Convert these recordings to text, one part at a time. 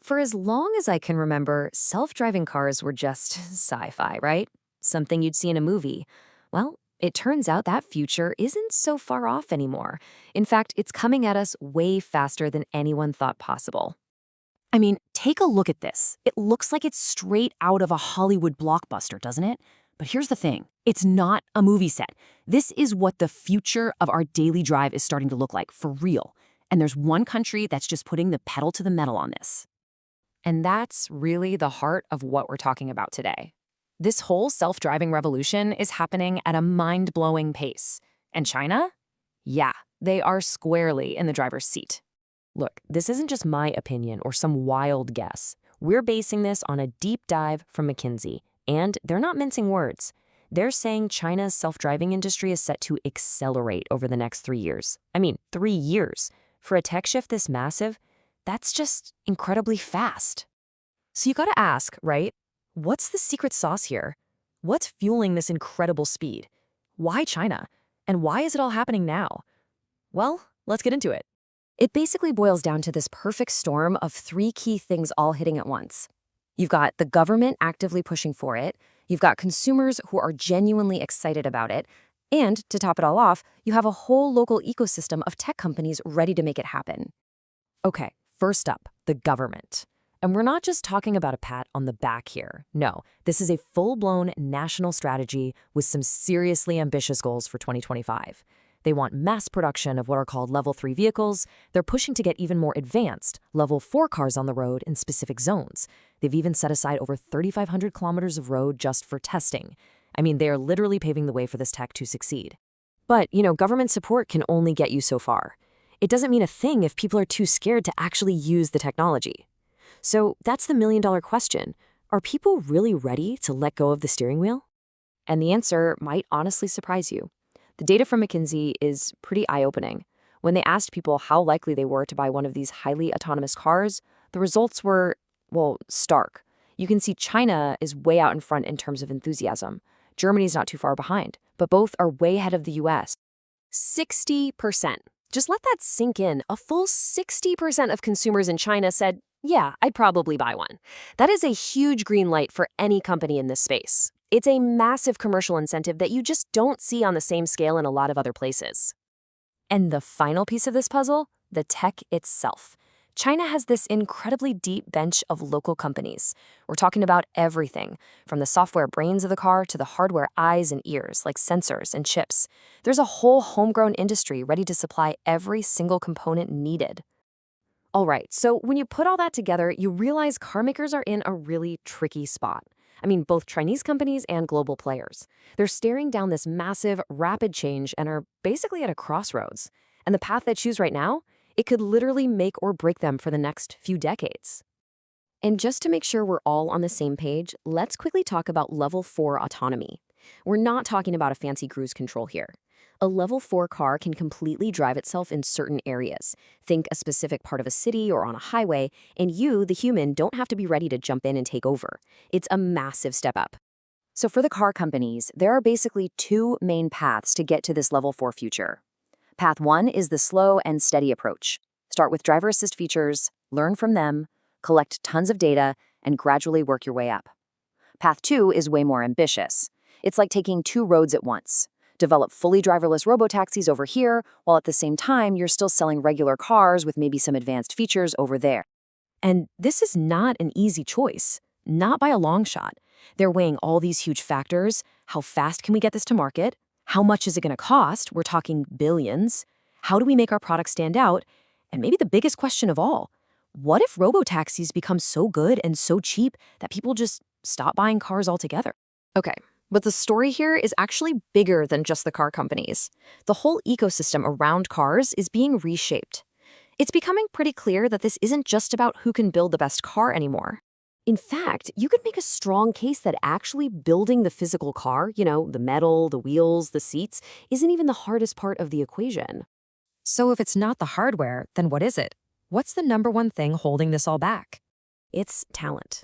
For as long as I can remember, self-driving cars were just sci-fi, right? Something you'd see in a movie. Well, it turns out that future isn't so far off anymore. In fact, it's coming at us way faster than anyone thought possible. I mean, take a look at this. It looks like it's straight out of a Hollywood blockbuster, doesn't it? But here's the thing. It's not a movie set. This is what the future of our daily drive is starting to look like, for real. And there's one country that's just putting the pedal to the metal on this. And that's really the heart of what we're talking about today. This whole self-driving revolution is happening at a mind-blowing pace. And China? Yeah, they are squarely in the driver's seat. Look, this isn't just my opinion or some wild guess. We're basing this on a deep dive from McKinsey, and they're not mincing words. They're saying China's self-driving industry is set to accelerate over the next 3 years. I mean, 3 years. For a tech shift this massive, that's just incredibly fast. So you gotta ask, right? What's the secret sauce here? What's fueling this incredible speed? Why China? And why is it all happening now? Well, let's get into it. It basically boils down to this perfect storm of three key things all hitting at once. You've got the government actively pushing for it, you've got consumers who are genuinely excited about it, and to top it all off, you have a whole local ecosystem of tech companies ready to make it happen. Okay, first up, the government. And we're not just talking about a pat on the back here. No, this is a full-blown national strategy with some seriously ambitious goals for 2025. They want mass production of what are called Level 3 vehicles. They're pushing to get even more advanced, Level 4 cars on the road in specific zones. They've even set aside over 3,500 kilometers of road just for testing. I mean, they are literally paving the way for this tech to succeed. But, government support can only get you so far. It doesn't mean a thing if people are too scared to actually use the technology. So that's the million-dollar question. Are people really ready to let go of the steering wheel? And the answer might honestly surprise you. The data from McKinsey is pretty eye-opening. When they asked people how likely they were to buy one of these highly autonomous cars, the results were, well, stark. You can see China is way out in front in terms of enthusiasm. Germany's not too far behind, but both are way ahead of the US. 60%. Just let that sink in. A full 60% of consumers in China said, yeah, I'd probably buy one. That is a huge green light for any company in this space. It's a massive commercial incentive that you just don't see on the same scale in a lot of other places. And the final piece of this puzzle, the tech itself. China has this incredibly deep bench of local companies. We're talking about everything, from the software brains of the car to the hardware eyes and ears, like sensors and chips. There's a whole homegrown industry ready to supply every single component needed. All right, so when you put all that together, you realize car makers are in a really tricky spot. I mean, both Chinese companies and global players. They're staring down this massive, rapid change and are basically at a crossroads. And the path they choose right now, it could literally make or break them for the next few decades. And just to make sure we're all on the same page, let's quickly talk about Level 4 autonomy. We're not talking about a fancy cruise control here. A Level 4 car can completely drive itself in certain areas. Think a specific part of a city or on a highway, and you, the human, don't have to be ready to jump in and take over. It's a massive step up. So for the car companies, there are basically two main paths to get to this Level 4 future. Path 1 is the slow and steady approach. Start with driver assist features, learn from them, collect tons of data, and gradually work your way up. Path 2 is way more ambitious. It's like taking two roads at once. Develop fully driverless robotaxis over here, while at the same time you're still selling regular cars with maybe some advanced features over there. And this is not an easy choice, not by a long shot. They're weighing all these huge factors. How fast can we get this to market? How much is it going to cost? We're talking billions. How do we make our product stand out? And maybe the biggest question of all, what if robotaxis become so good and so cheap that people just stop buying cars altogether? Okay. But the story here is actually bigger than just the car companies. The whole ecosystem around cars is being reshaped. It's becoming pretty clear that this isn't just about who can build the best car anymore. In fact, you could make a strong case that actually building the physical car, the metal, the wheels, the seats, isn't even the hardest part of the equation. So if it's not the hardware, then what is it? What's the number one thing holding this all back? It's talent.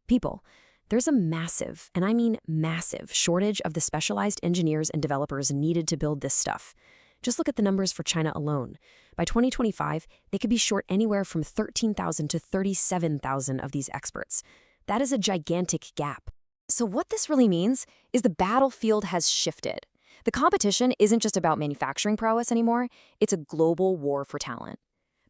People. There's a massive, and I mean massive, shortage of the specialized engineers and developers needed to build this stuff. Just look at the numbers for China alone. By 2025, they could be short anywhere from 13,000 to 37,000 of these experts. That is a gigantic gap. So what this really means is the battlefield has shifted. The competition isn't just about manufacturing prowess anymore, it's a global war for talent.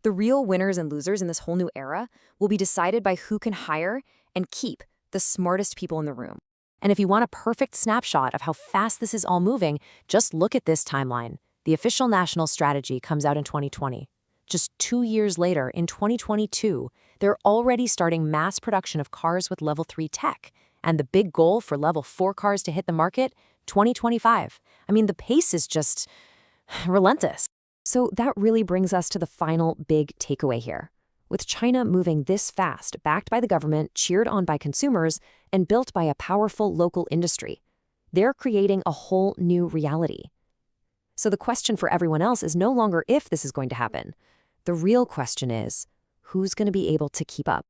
The real winners and losers in this whole new era will be decided by who can hire and keep the smartest people in the room. And if you want a perfect snapshot of how fast this is all moving, just look at this timeline. The official national strategy comes out in 2020. Just 2 years later, in 2022, they're already starting mass production of cars with Level 3 tech. And the big goal for Level 4 cars to hit the market, 2025. I mean, the pace is just relentless. So that really brings us to the final big takeaway here. With China moving this fast, backed by the government, cheered on by consumers, and built by a powerful local industry, they're creating a whole new reality. So the question for everyone else is no longer if this is going to happen. The real question is, who's going to be able to keep up?